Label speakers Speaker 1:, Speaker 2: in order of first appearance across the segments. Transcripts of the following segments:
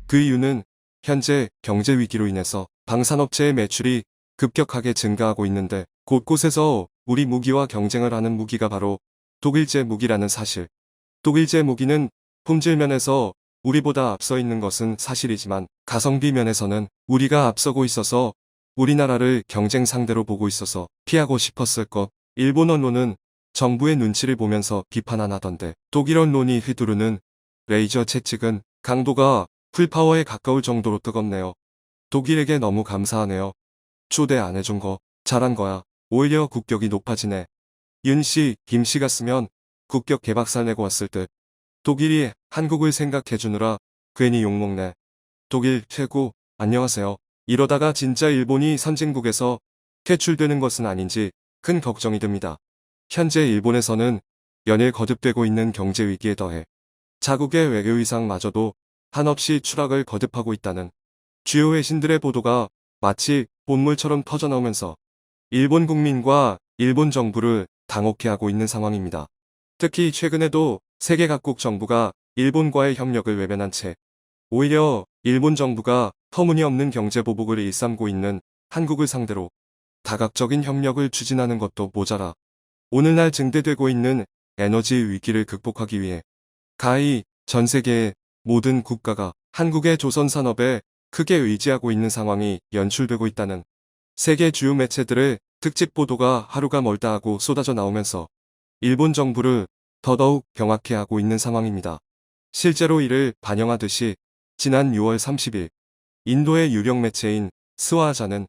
Speaker 1: 그 이유는 현재 경제 위기로 인해서 방산업체의 매출이 급격하게 증가하고 있는데 곳곳에서 우리 무기와 경쟁을 하는 무기가 바로 독일제 무기라는 사실. 독일제 무기는 품질 면에서 우리보다 앞서 있는 것은 사실이지만 가성비 면에서는 우리가 앞서고 있어서 우리나라를 경쟁 상대로 보고 있어서 피하고 싶었을 것. 일본 언론은 정부의 눈치를 보면서 비판하던데 독일 언론이 휘두르는 레이저 채찍은 강도가 풀파워에 가까울 정도로 뜨겁네요. 독일에게 너무 감사하네요. 초대 안 해준 거 잘한 거야. 오히려 국격이 높아지네. 윤씨, 김씨 갔으면 국격 개박살 내고 왔을 듯. 독일이 한국을 생각해주느라 괜히 욕먹네. 독일 최고, 안녕하세요. 이러다가 진짜 일본이 선진국에서 퇴출되는 것은 아닌지 큰 걱정이 듭니다. 현재 일본에서는 연일 거듭되고 있는 경제 위기에 더해 자국의 외교위상마저도 한없이 추락을 거듭하고 있다는 주요 외신들의 보도가 마치 본물처럼 터져나오면서 일본 국민과 일본 정부를 당혹해하고 있는 상황입니다. 특히 최근에도 세계 각국 정부가 일본과의 협력을 외면한 채 오히려 일본 정부가 터무니없는 경제 보복을 일삼고 있는 한국을 상대로 다각적인 협력을 추진하는 것도 모자라 오늘날 증대되고 있는 에너지 위기를 극복하기 위해 가히 전 세계의 모든 국가가 한국의 조선 산업에 크게 의지하고 있는 상황이 연출되고 있다는 세계 주요 매체들의 특집 보도가 하루가 멀다 하고 쏟아져 나오면서 일본 정부를 더더욱 경악해하고 있는 상황입니다. 실제로 이를 반영하듯이 지난 6월 30일 인도의 유력 매체인 스와자는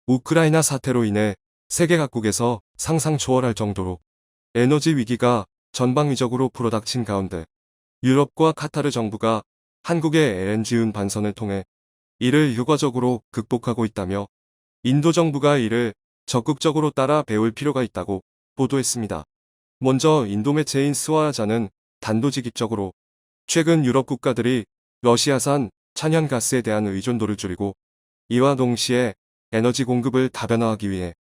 Speaker 1: 우크라이나 사태로 인해 세계 각국에서 상상 초월할 정도로 에너지 위기가 전방위적으로 불어닥친 가운데 유럽과 카타르 정부가 한국의 LNG 운반선을 통해 이를 효과적으로 극복하고 있다며 인도 정부가 이를 적극적으로 따라 배울 필요가 있다고 보도했습니다. 먼저 인도 매체인 스와자는 단도직입적으로 최근 유럽 국가들이 러시아산 천연가스에 대한 의존도를 줄이고 이와 동시에 에너지 공급을 다변화하기 위해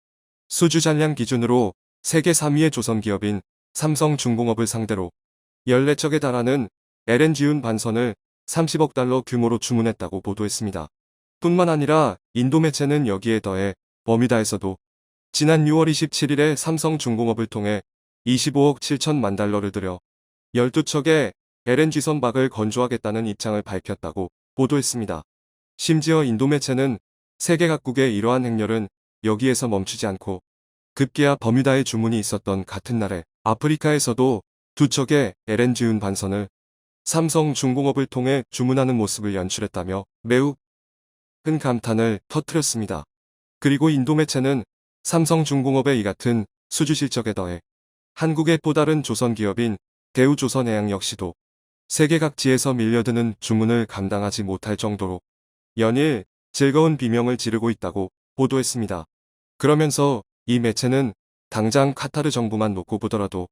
Speaker 1: 수주 잔량 기준으로 세계 3위의 조선기업인 삼성중공업을 상대로 14척에 달하는 LNG 운반선을 30억 달러 규모로 주문했다고 보도했습니다. 뿐만 아니라 인도 매체는 여기에 더해 버뮤다에서도 지난 6월 27일에 삼성중공업을 통해 25억 7천만 달러를 들여 12척의 LNG 선박을 건조하겠다는 입장을 밝혔다고 보도했습니다. 심지어 인도 매체는 세계 각국의 이러한 행렬은 여기에서 멈추지 않고 급기야 버뮤다에 주문이 있었던 같은 날에 아프리카에서도 2척의 LNG 운반선을 삼성중공업을 통해 주문하는 모습을 연출했다며 매우 큰 감탄을 터뜨렸습니다. 그리고 인도 매체는 삼성중공업의 이 같은 수주 실적에 더해 한국의 또 다른 조선기업인 대우조선해양 역시도 세계 각지에서 밀려드는 주문을 감당하지 못할 정도로 연일 즐거운 비명을 지르고 있다고 보도했습니다. 그러면서 이 매체는 당장 카타르 정부만 놓고 보더라도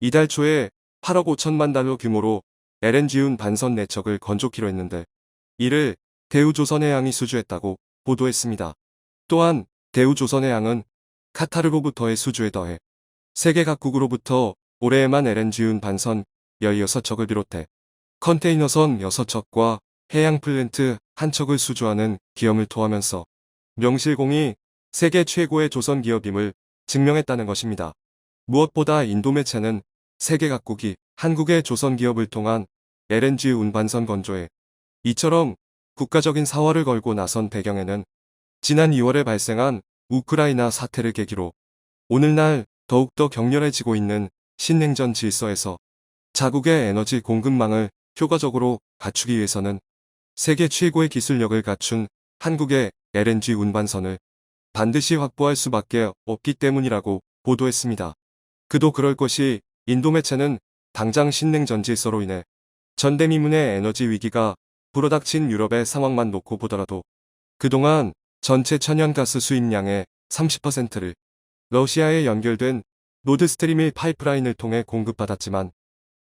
Speaker 1: 이달 초에 8억 5천만 달러 규모로 LNG 운반선 4척을 건조키로 했는데 이를 대우조선해양이 수주했다고 보도했습니다. 또한 대우조선해양은 카타르로부터의 수주에 더해 세계 각국으로부터 올해에만 LNG 운반선 16척을 비롯해 컨테이너선 6척과 해양 플랜트 1척을 수주하는 기염을 토하면서 명실공히 세계 최고의 조선 기업임을 증명했다는 것입니다. 무엇보다 인도 매체는 세계 각국이 한국의 조선 기업을 통한 LNG 운반선 건조에 이처럼 국가적인 사활을 걸고 나선 배경에는 지난 2월에 발생한 우크라이나 사태를 계기로 오늘날 더욱더 격렬해지고 있는 신냉전 질서에서 자국의 에너지 공급망을 효과적으로 갖추기 위해서는 세계 최고의 기술력을 갖춘 한국의 LNG 운반선을 반드시 확보할 수밖에 없기 때문이라고 보도했습니다. 그도 그럴 것이 인도 매체는 당장 신냉전 질서로 인해 전대미문의 에너지 위기가 불어닥친 유럽의 상황만 놓고 보더라도 그동안 전체 천연가스 수입량의 30%를 러시아에 연결된 노드스트림 1 파이프라인을 통해 공급받았지만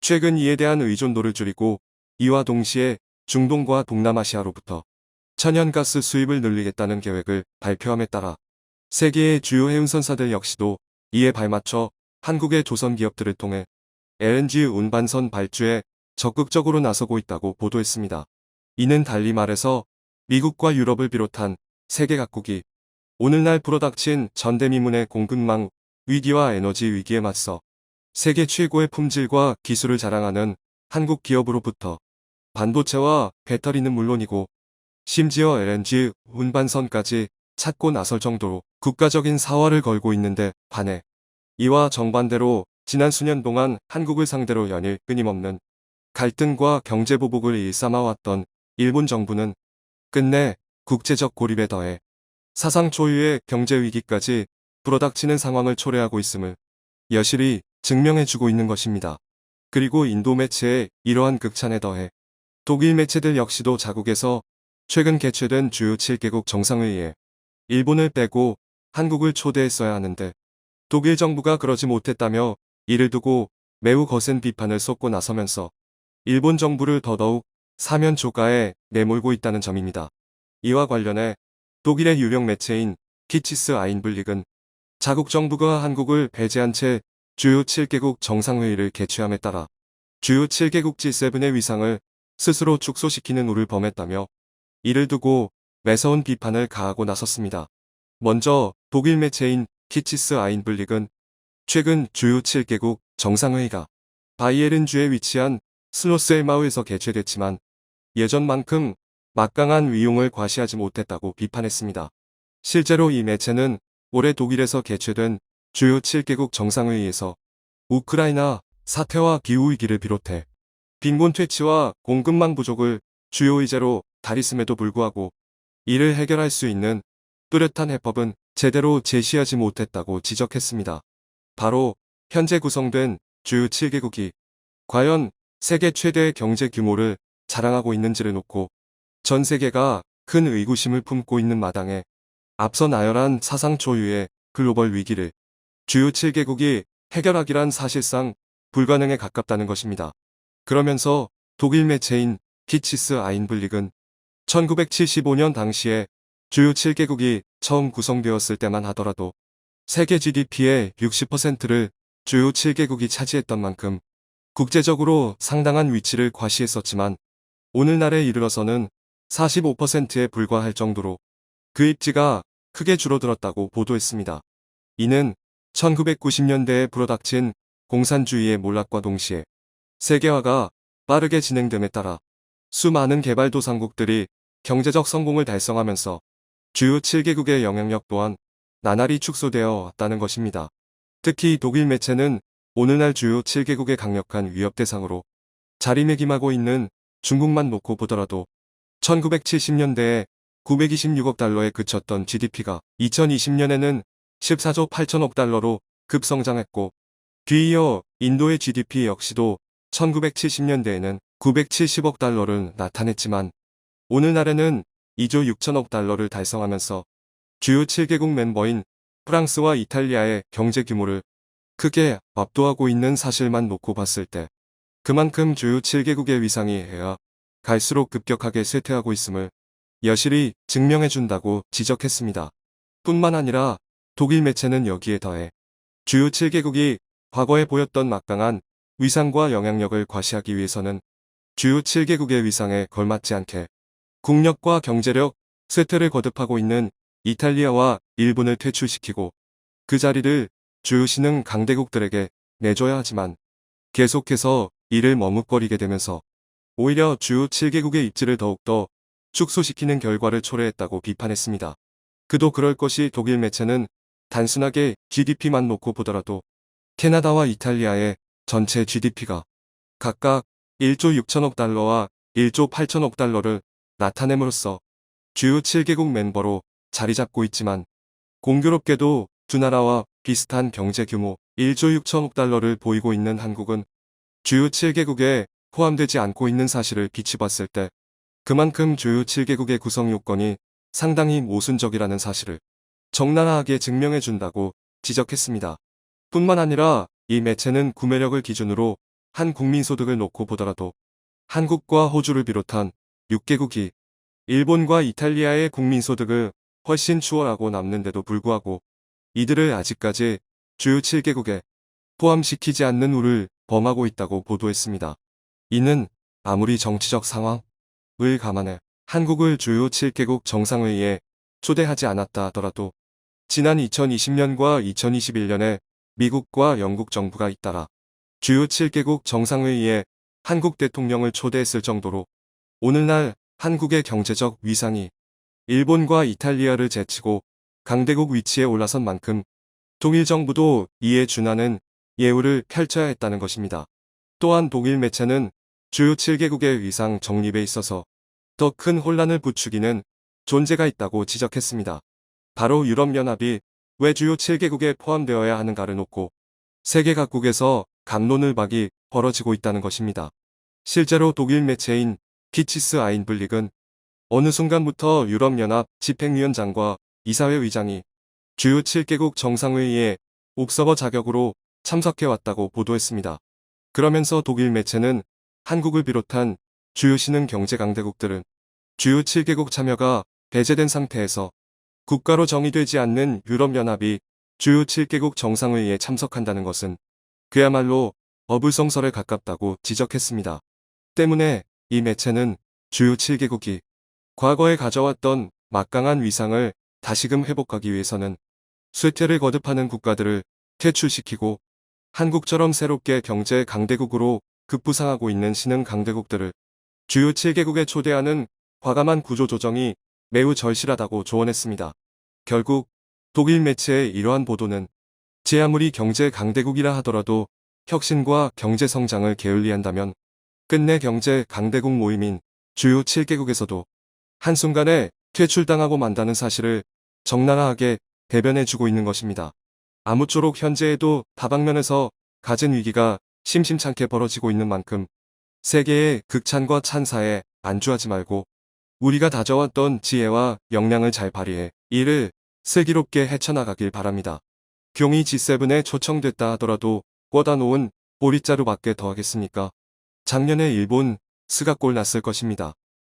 Speaker 1: 최근 이에 대한 의존도를 줄이고 이와 동시에 중동과 동남아시아로부터 천연가스 수입을 늘리겠다는 계획을 발표함에 따라 세계의 주요 해운선사들 역시도 이에 발맞춰 한국의 조선 기업들을 통해 LNG 운반선 발주에 적극적으로 나서고 있다고 보도했습니다. 이는 달리 말해서 미국과 유럽을 비롯한 세계 각국이 오늘날 불어닥친 전대미문의 공급망 위기와 에너지 위기에 맞서 세계 최고의 품질과 기술을 자랑하는 한국 기업으로부터 반도체와 배터리는 물론이고 심지어 LNG 운반선까지 찾고 나설 정도로 국가적인 사활을 걸고 있는데 반해 이와 정반대로 지난 수년 동안 한국을 상대로 연일 끊임없는 갈등과 경제보복을 일삼아왔던 일본 정부는 끝내 국제적 고립에 더해 사상 초유의 경제위기까지 불어닥치는 상황을 초래하고 있음을 여실히 증명해주고 있는 것입니다. 그리고 인도 매체의 이러한 극찬에 더해 독일 매체들 역시도 자국에서 최근 개최된 주요 7개국 정상회의에 일본을 빼고 한국을 초대했어야 하는데 독일 정부가 그러지 못했다며 이를 두고 매우 거센 비판을 쏟고 나서면서 일본 정부를 더더욱 사면 초가에 내몰고 있다는 점입니다. 이와 관련해 독일의 유력 매체인 키치스 아인블릭은 자국 정부가 한국을 배제한 채 주요 7개국 정상회의를 개최함에 따라 주요 7개국 G7의 위상을 스스로 축소시키는 우를 범했다며 이를 두고 매서운 비판을 가하고 나섰습니다. 먼저 독일 매체인 키치스 아인블릭은 최근 주요 7개국 정상회의가 바이에른주에 위치한 슬로스엘마우에서 개최됐지만 예전만큼 막강한 위용을 과시하지 못했다고 비판했습니다. 실제로 이 매체는 올해 독일에서 개최된 주요 7개국 정상회의에서 우크라이나 사태와 기후위기를 비롯해 빈곤 퇴치와 공급망 부족을 주요 의제로 다뤘음에도 불구하고 이를 해결할 수 있는 뚜렷한 해법은 제대로 제시하지 못했다고 지적했습니다. 바로 현재 구성된 주요 7개국이 과연 세계 최대의 경제 규모를 자랑하고 있는지를 놓고 전 세계가 큰 의구심을 품고 있는 마당에 앞서 나열한 사상 초유의 글로벌 위기를 주요 7개국이 해결하기란 사실상 불가능에 가깝다는 것입니다. 그러면서 독일 매체인 키치스 아인블릭은 1975년 당시에 주요 7개국이 처음 구성되었을 때만 하더라도 세계 GDP의 60%를 주요 7개국이 차지했던 만큼 국제적으로 상당한 위치를 과시했었지만 오늘날에 이르러서는 45%에 불과할 정도로 그 입지가 크게 줄어들었다고 보도했습니다. 이는 1990년대에 불어닥친 공산주의의 몰락과 동시에 세계화가 빠르게 진행됨에 따라 수많은 개발도상국들이 경제적 성공을 달성하면서 주요 7개국의 영향력 또한 나날이 축소되어 왔다는 것입니다. 특히 독일 매체는 오늘날 주요 7개국의 강력한 위협 대상으로 자리매김하고 있는 중국만 놓고 보더라도 1970년대에 926억 달러에 그쳤던 GDP가 2020년에는 14조 8천억 달러로 급성장했고 뒤이어 인도의 GDP 역시도 1970년대에는 970억 달러를 나타냈지만 오늘날에는 2조 6천억 달러를 달성하면서 주요 7개국 멤버인 프랑스와 이탈리아의 경제 규모를 크게 압도하고 있는 사실만 놓고 봤을 때 그만큼 주요 7개국의 위상이 해야 갈수록 급격하게 쇠퇴하고 있음을 여실히 증명해준다고 지적했습니다. 뿐만 아니라 독일 매체는 여기에 더해 주요 7개국이 과거에 보였던 막강한 위상과 영향력을 과시하기 위해서는 주요 7개국의 위상에 걸맞지 않게 국력과 경제력 쇠퇴를 거듭하고 있는 이탈리아와 일본을 퇴출시키고 그 자리를 주요 신흥 강대국들에게 내줘야 하지만 계속해서 이를 머뭇거리게 되면서 오히려 주요 7개국의 입지를 더욱더 축소시키는 결과를 초래했다고 비판했습니다. 그도 그럴 것이 독일 매체는 단순하게 GDP만 놓고 보더라도 캐나다와 이탈리아의 전체 GDP가 각각 1조 6천억 달러와 1조 8천억 달러를 나타냄으로써 주요 7개국 멤버로 자리 잡고 있지만 공교롭게도 두 나라와 비슷한 경제 규모 1조 6천억 달러를 보이고 있는 한국은 주요 7개국에 포함되지 않고 있는 사실을 비추봤을 때 그만큼 주요 7개국의 구성 요건이 상당히 모순적이라는 사실을 적나라하게 증명해준다고 지적했습니다. 뿐만 아니라 이 매체는 구매력을 기준으로 한 국민소득을 놓고 보더라도 한국과 호주를 비롯한 6개국이 일본과 이탈리아의 국민소득을 훨씬 추월하고 남는데도 불구하고 이들을 아직까지 주요 7개국에 포함시키지 않는 우를 범하고 있다고 보도했습니다. 이는 아무리 정치적 상황을 감안해 한국을 주요 7개국 정상회의에 초대하지 않았다 하더라도 지난 2020년과 2021년에 미국과 영국 정부가 잇따라 주요 7개국 정상회의에 한국 대통령을 초대했을 정도로 오늘날 한국의 경제적 위상이 일본과 이탈리아를 제치고 강대국 위치에 올라선 만큼 독일 정부도 이에 준하는 예우를 펼쳐야 했다는 것입니다. 또한 독일 매체는 주요 7개국의 위상 정립에 있어서 더 큰 혼란을 부추기는 존재가 있다고 지적했습니다. 바로 유럽연합이 왜 주요 7개국에 포함되어야 하는가를 놓고 세계 각국에서 갑론을박이 벌어지고 있다는 것입니다. 실제로 독일 매체인 키치스 아인블릭은 어느 순간부터 유럽연합 집행위원장과 이사회 의장이 주요 7개국 정상회의에 옵서버 자격으로 참석해왔다고 보도했습니다. 그러면서 독일 매체는 한국을 비롯한 주요 신흥 경제 강대국들은 주요 7개국 참여가 배제된 상태에서 국가로 정의되지 않는 유럽연합이 주요 7개국 정상회의에 참석한다는 것은 그야말로 어불성설에 가깝다고 지적했습니다. 때문에 이 매체는 주요 7개국이 과거에 가져왔던 막강한 위상을 다시금 회복하기 위해서는 쇠퇴를 거듭하는 국가들을 퇴출시키고 한국처럼 새롭게 경제 강대국으로 급부상하고 있는 신흥 강대국들을 주요 7개국에 초대하는 과감한 구조조정이 매우 절실하다고 조언했습니다. 결국 독일 매체의 이러한 보도는 제 아무리 경제 강대국이라 하더라도 혁신과 경제 성장을 게을리한다면 끝내 경제 강대국 모임인 주요 7개국에서도 한순간에 퇴출당하고 만다는 사실을 적나라하게 대변해주고 있는 것입니다. 아무쪼록 현재에도 다방면에서 갖은 위기가 심심찮게 벌어지고 있는 만큼 세계의 극찬과 찬사에 안주하지 말고 우리가 다져왔던 지혜와 역량을 잘 발휘해 이를 슬기롭게 헤쳐나가길 바랍니다. 경이 G7에 초청됐다 하더라도 꿔다 놓은 보릿자루밖에 더 하겠습니까? 작년에 일본 스가골 났을 것입니다.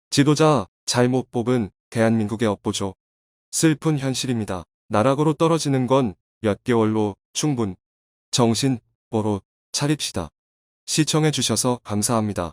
Speaker 1: 지도자 잘못 뽑은 대한민국의 업보죠. 슬픈 현실입니다. 나락으로 떨어지는 건 몇 개월로 충분. 정신 바로 차립시다. 시청해주셔서 감사합니다.